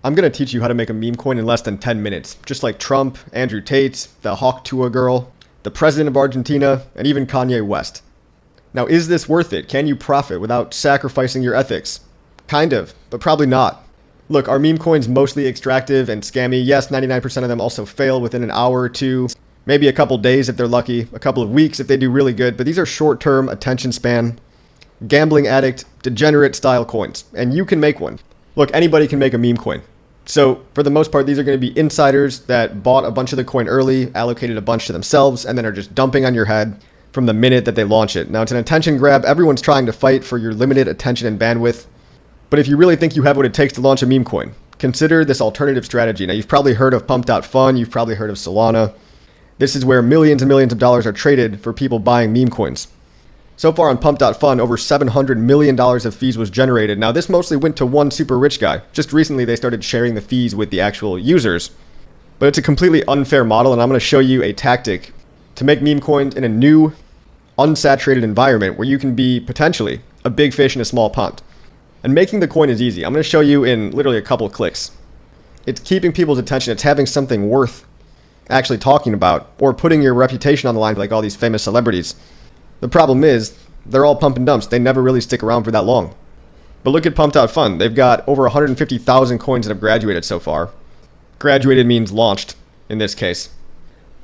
I'm going to teach you how to make a meme coin in less than 10 minutes, just like Trump, Andrew Tate, the Hawk Tuah girl, the president of Argentina, and even Kanye West. Now, is this worth it? Can you profit without sacrificing your ethics? Kind of, but probably not. Look, are meme coins mostly extractive and scammy? Yes, 99% of them also fail within an hour or two, maybe a couple days if they're lucky, a couple of weeks if they do really good, but these are short-term attention span, gambling addict, degenerate style coins, and you can make one. Look, anybody can make a meme coin. So for the most part, these are going to be insiders that bought a bunch of the coin early, allocated a bunch to themselves, and then are just dumping on your head from the minute that they launch it. Now, it's an attention grab. Everyone's trying to fight for your limited attention and bandwidth. But if you really think you have what it takes to launch a meme coin, consider this alternative strategy. Now, you've probably heard of pump.fun. You've probably heard of Solana. This is where millions and millions of dollars are traded for people buying meme coins. So far on pump.fun, over $700 million of fees was generated. Now, this mostly went to one super rich guy. Just recently, they started sharing the fees with the actual users. But it's a completely unfair model, and I'm going to show you a tactic to make meme coins in a new, unsaturated environment where you can be potentially a big fish in a small pond. And making the coin is easy. I'm going to show you in literally a couple of clicks. It's keeping people's attention. It's having something worth actually talking about or putting your reputation on the line like all these famous celebrities. The problem is, they're all pump and dumps. They never really stick around for that long. But look at pump.fun. They've got over 150,000 coins that have graduated so far. Graduated means launched, in this case.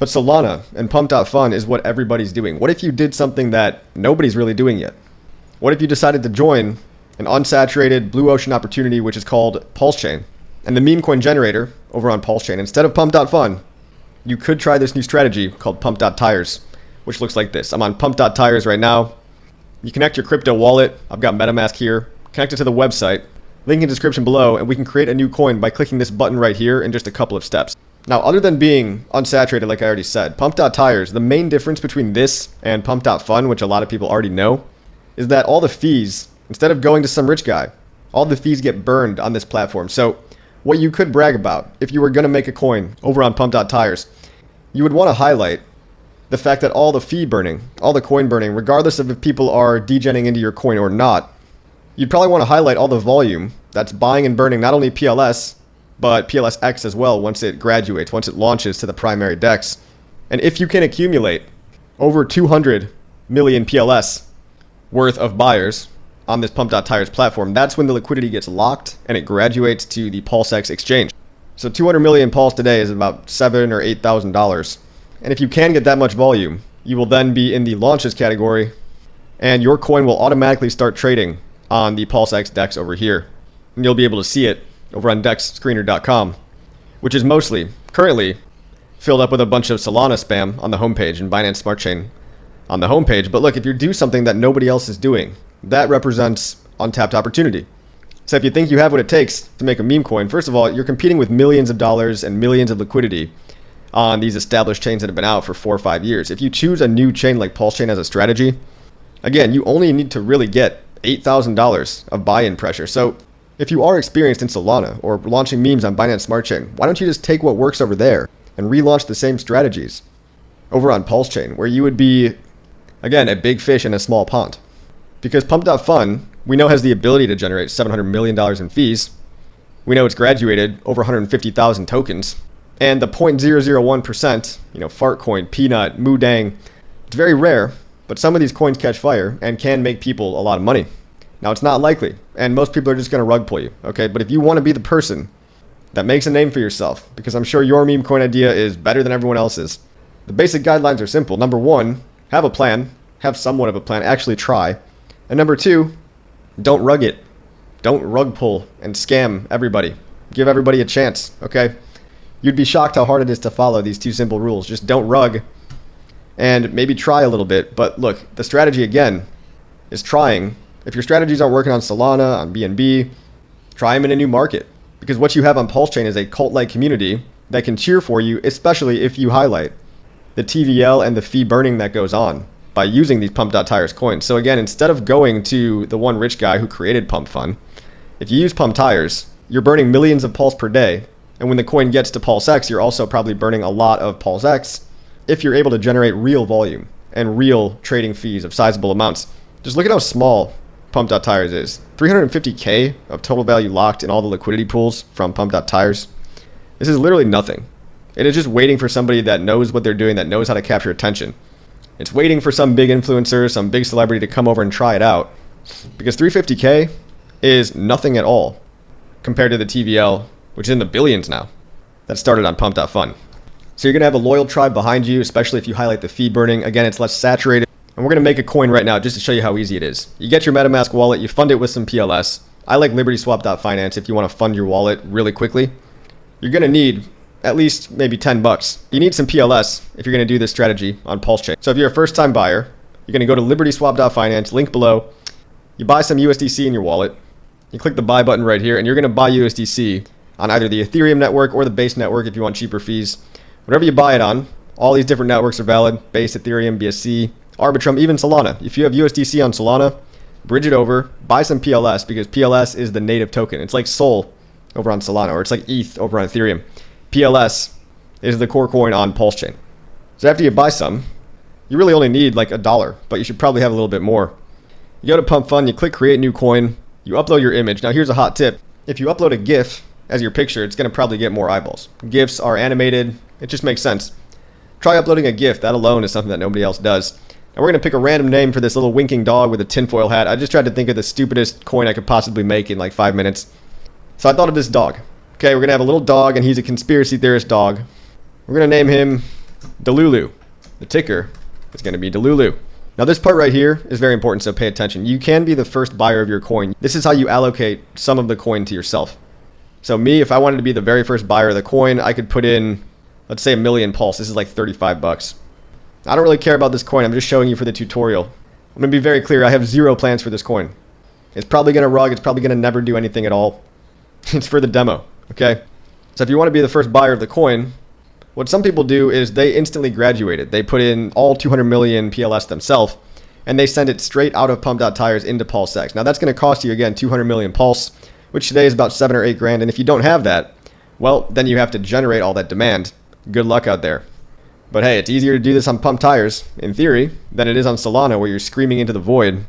But Solana and pump.fun is what everybody's doing. What if you did something that nobody's really doing yet? What if you decided to join an unsaturated blue ocean opportunity, which is called PulseChain? And the meme coin generator over on PulseChain, instead of pump.fun, you could try this new strategy called pump.tires, which looks like this. I'm on pump.tires right now. You connect your crypto wallet. I've got MetaMask here. Connect it to the website. Link in the description below, and we can create a new coin by clicking this button right here in just a couple of steps. Now, other than being unsaturated, like I already said, pump.tires, the main difference between this and pump.fun, which a lot of people already know, is that all the fees, instead of going to some rich guy, all the fees get burned on this platform. So what you could brag about if you were going to make a coin over on pump.tires, you would want to highlight the fact that all the fee burning, all the coin burning, regardless of if people are degenning into your coin or not, you'd probably want to highlight all the volume that's buying and burning not only PLS, but PLSX as well once it graduates, once it launches to the primary DEX. And if you can accumulate over 200 million PLS worth of buyers on this pump.tires platform, that's when the liquidity gets locked and it graduates to the PulseX exchange. So 200 million Pulse today is about $7,000 or $8,000. And if you can get that much volume, you will then be in the launches category, and your coin will automatically start trading on the PulseX DEX over here. And you'll be able to see it over on dexscreener.com, which is mostly, currently, filled up with a bunch of Solana spam on the homepage and Binance Smart Chain on the homepage. But look, if you do something that nobody else is doing, that represents untapped opportunity. So if you think you have what it takes to make a meme coin, first of all, you're competing with millions of dollars and millions of liquidity on these established chains that have been out for 4 or 5 years. If you choose a new chain like PulseChain as a strategy, again, you only need to really get $8,000 of buy-in pressure. So if you are experienced in Solana or launching memes on Binance Smart Chain, why don't you just take what works over there and relaunch the same strategies over on PulseChain, where you would be, again, a big fish in a small pond? Because pump.fun, we know, has the ability to generate $700 million in fees. We know it's graduated over 150,000 tokens. And the 0.001%, Fartcoin, Peanut, Moodang, it's very rare, but some of these coins catch fire and can make people a lot of money. Now, it's not likely, and most people are just going to rug pull you, okay? But if you want to be the person that makes a name for yourself, because I'm sure your meme coin idea is better than everyone else's, the basic guidelines are simple. Number one, have a plan, have somewhat of a plan, actually try. And number two, don't rug it. Don't rug pull and scam everybody. Give everybody a chance, okay? You'd be shocked how hard it is to follow these two simple rules. Just don't rug and maybe try a little bit. But look, the strategy again is trying. If your strategies aren't working on Solana, on BNB, try them in a new market. Because what you have on PulseChain is a cult-like community that can cheer for you, especially if you highlight the TVL and the fee burning that goes on by using these pump.tires coins. So again, instead of going to the one rich guy who created pump.fun, if you use pump.tires, you're burning millions of Pulse per day. And when the coin gets to PulseX, you're also probably burning a lot of PulseX if you're able to generate real volume and real trading fees of sizable amounts. Just look at how small pump.tires is. 350K of total value locked in all the liquidity pools from pump.tires. This is literally nothing. It is just waiting for somebody that knows what they're doing, that knows how to capture attention. It's waiting for some big influencer, some big celebrity to come over and try it out. Because 350K is nothing at all compared to the TVL, which is in the billions now. That started on pump.fun. So you're going to have a loyal tribe behind you, especially if you highlight the fee burning. Again, it's less saturated. And we're going to make a coin right now just to show you how easy it is. You get your MetaMask wallet, you fund it with some PLS. I like LibertySwap.finance if you want to fund your wallet really quickly. You're going to need at least maybe $10. You need some PLS if you're going to do this strategy on PulseChain. So if you're a first-time buyer, you're going to go to LibertySwap.finance, link below. You buy some USDC in your wallet. You click the buy button right here, and you're going to buy USDC on either the Ethereum network or the Base network if you want cheaper fees. Whatever you buy it on, all these different networks are valid. Base, Ethereum, BSC, Arbitrum, even Solana. If you have USDC on Solana, bridge it over, buy some PLS because PLS is the native token. It's like Sol over on Solana, or it's like ETH over on Ethereum. PLS is the core coin on PulseChain. So after you buy some, you really only need like $1, but you should probably have a little bit more. You go to pump.fun, you click create new coin, you upload your image. Now here's a hot tip. If you upload a GIF as your picture, it's going to probably get more eyeballs. GIFs are animated. It just makes sense. Try uploading a GIF. That alone is something that nobody else does. And we're going to pick a random name for this little winking dog with a tinfoil hat. I just tried to think of the stupidest coin I could possibly make in like 5 minutes. So I thought of this dog. Okay, we're going to have a little dog, and he's a conspiracy theorist dog. We're going to name him Delulu. The ticker is going to be Delulu. Now this part right here is very important, so pay attention. You can be the first buyer of your coin. This is how you allocate some of the coin to yourself. So me, if I wanted to be the very first buyer of the coin, I could put in, let's say, 1 million pulse. This is like $35. I don't really care about this coin. I'm just showing you for the tutorial. I'm going to be very clear. I have zero plans for this coin. It's probably going to rug. It's probably going to never do anything at all. It's for the demo, okay? So if you want to be the first buyer of the coin, what some people do is they instantly graduate it. They put in all 200 million PLS themselves, and they send it straight out of pump.tires into PulseX. Now that's going to cost you, again, 200 million pulse, which today is about 7 or 8 grand. And if you don't have that, well, then you have to generate all that demand. Good luck out there. But hey, it's easier to do this on pump.tires, in theory, than it is on Solana, where you're screaming into the void,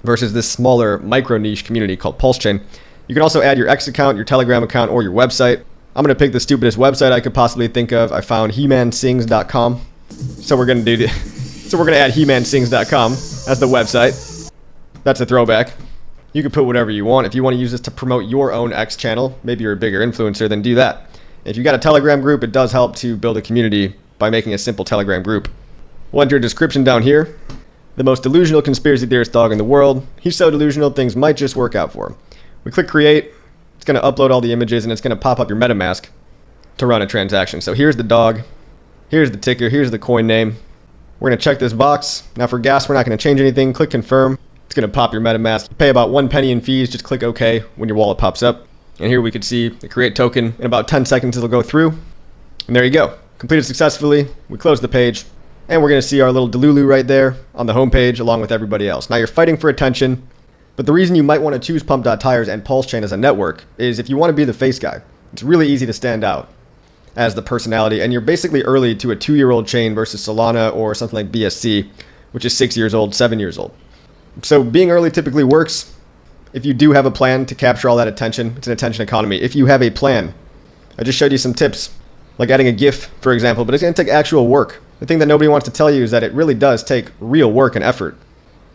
versus this smaller micro niche community called PulseChain. You can also add your X account, your Telegram account, or your website. I'm going to pick the stupidest website I could possibly think of. I found hemansings.com. So we're going to do so we're going to add hemansings.com as the website. That's a throwback. You can put whatever you want. If you want to use this to promote your own X channel, maybe you're a bigger influencer, then do that. If you got a Telegram group, it does help to build a community by making a simple Telegram group. We'll enter a description down here. The most delusional conspiracy theorist dog in the world. He's so delusional, things might just work out for him. We click create. It's going to upload all the images, and it's going to pop up your MetaMask to run a transaction. So here's the dog. Here's the ticker. Here's the coin name. We're going to check this box. Now for gas, we're not going to change anything. Click confirm. It's going to pop your MetaMask. You pay about 1 penny in fees. Just click OK when your wallet pops up. And here we can see the create token. In about 10 seconds, it'll go through. And there you go. Completed successfully. We close the page. And we're going to see our little Delulu right there on the home page along with everybody else. Now you're fighting for attention. But the reason you might want to choose pump.tires and PulseChain as a network is if you want to be the face guy. It's really easy to stand out as the personality. And you're basically early to a 2-year-old chain versus Solana or something like BSC, which is 6 years old, 7 years old. So being early typically works. If you do have a plan to capture all that attention, it's an attention economy. If you have a plan, I just showed you some tips, like adding a GIF, for example, but it's going to take actual work. The thing that nobody wants to tell you is that it really does take real work and effort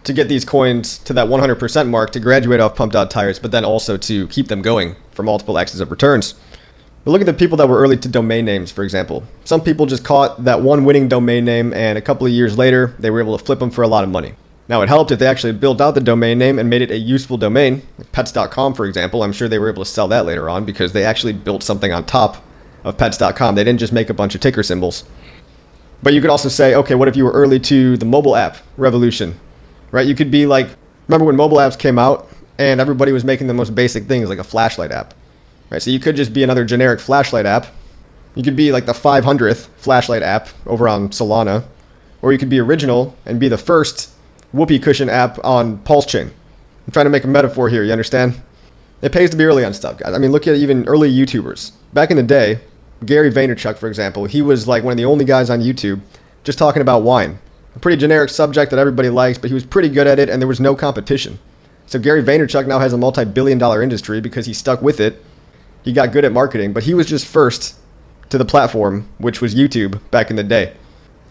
to get these coins to that 100% mark to graduate off pump.tires, but then also to keep them going for multiple X's of returns. But look at the people that were early to domain names, for example. Some people just caught that one winning domain name, and a couple of years later, they were able to flip them for a lot of money. Now, it helped if they actually built out the domain name and made it a useful domain. Like pets.com, for example, I'm sure they were able to sell that later on because they actually built something on top of pets.com. They didn't just make a bunch of ticker symbols. But you could also say, okay, what if you were early to the mobile app revolution? Right? You could be like, remember when mobile apps came out and everybody was making the most basic things like a flashlight app, right? So you could just be another generic flashlight app. You could be like the 500th flashlight app over on Solana, or you could be original and be the first whoopee cushion app on PulseChain. I'm trying to make a metaphor here, you understand? It pays to be early on stuff, guys. I mean, look at even early YouTubers. Back in the day, Gary Vaynerchuk, for example, he was like one of the only guys on YouTube just talking about wine. A pretty generic subject that everybody likes, but he was pretty good at it, and there was no competition. So Gary Vaynerchuk now has a multi-billion-dollar industry because he stuck with it. He got good at marketing, but he was just first to the platform, which was YouTube back in the day.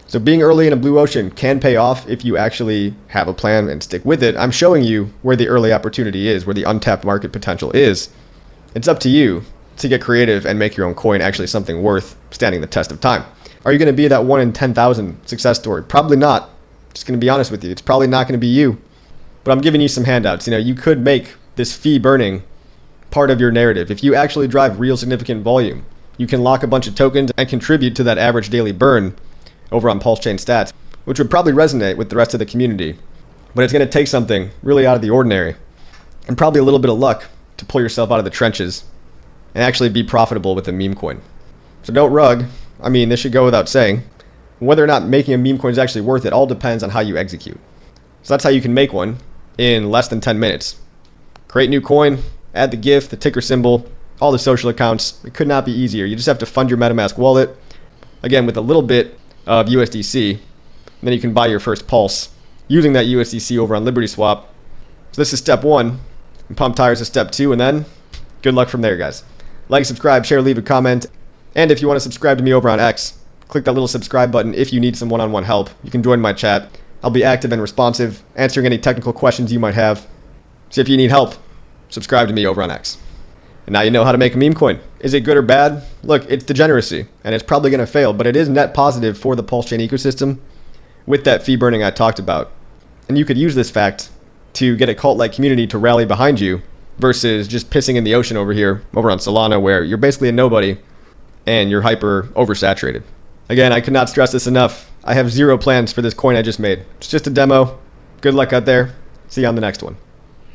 So being early in a blue ocean can pay off if you actually have a plan and stick with it. I'm showing you where the early opportunity is, where the untapped market potential is. It's up to you to get creative and make your own coin actually something worth standing the test of time. Are you going to be that 1 in 10,000 success story? Probably not. Just going to be honest with you. It's probably not going to be you. But I'm giving you some handouts. You could make this fee burning part of your narrative. If you actually drive real significant volume, you can lock a bunch of tokens and contribute to that average daily burn over on PulseChain stats, which would probably resonate with the rest of the community. But it's going to take something really out of the ordinary and probably a little bit of luck to pull yourself out of the trenches and actually be profitable with a meme coin. So don't rug. I mean, this should go without saying. Whether or not making a meme coin is actually worth it all depends on how you execute. So that's how you can make one in less than 10 minutes. Create new coin, add the GIF, the ticker symbol, all the social accounts. It could not be easier. You just have to fund your MetaMask wallet, again, with a little bit of USDC. And then you can buy your first pulse using that USDC over on Liberty Swap. So this is step 1, and pump.tires is step 2, and then good luck from there, guys. Like, subscribe, share, leave a comment. And if you want to subscribe to me over on X, click that little subscribe button if you need some one-on-one help. You can join my chat. I'll be active and responsive, answering any technical questions you might have. So if you need help, subscribe to me over on X. And now you know how to make a meme coin. Is it good or bad? Look, it's degeneracy, and it's probably going to fail, but it is net positive for the PulseChain ecosystem with that fee burning I talked about. And you could use this fact to get a cult-like community to rally behind you versus just pissing in the ocean over here, over on Solana, where you're basically a nobody and you're hyper oversaturated. Again, I could not stress this enough. I have zero plans for this coin I just made. It's just a demo. Good luck out there. See you on the next one.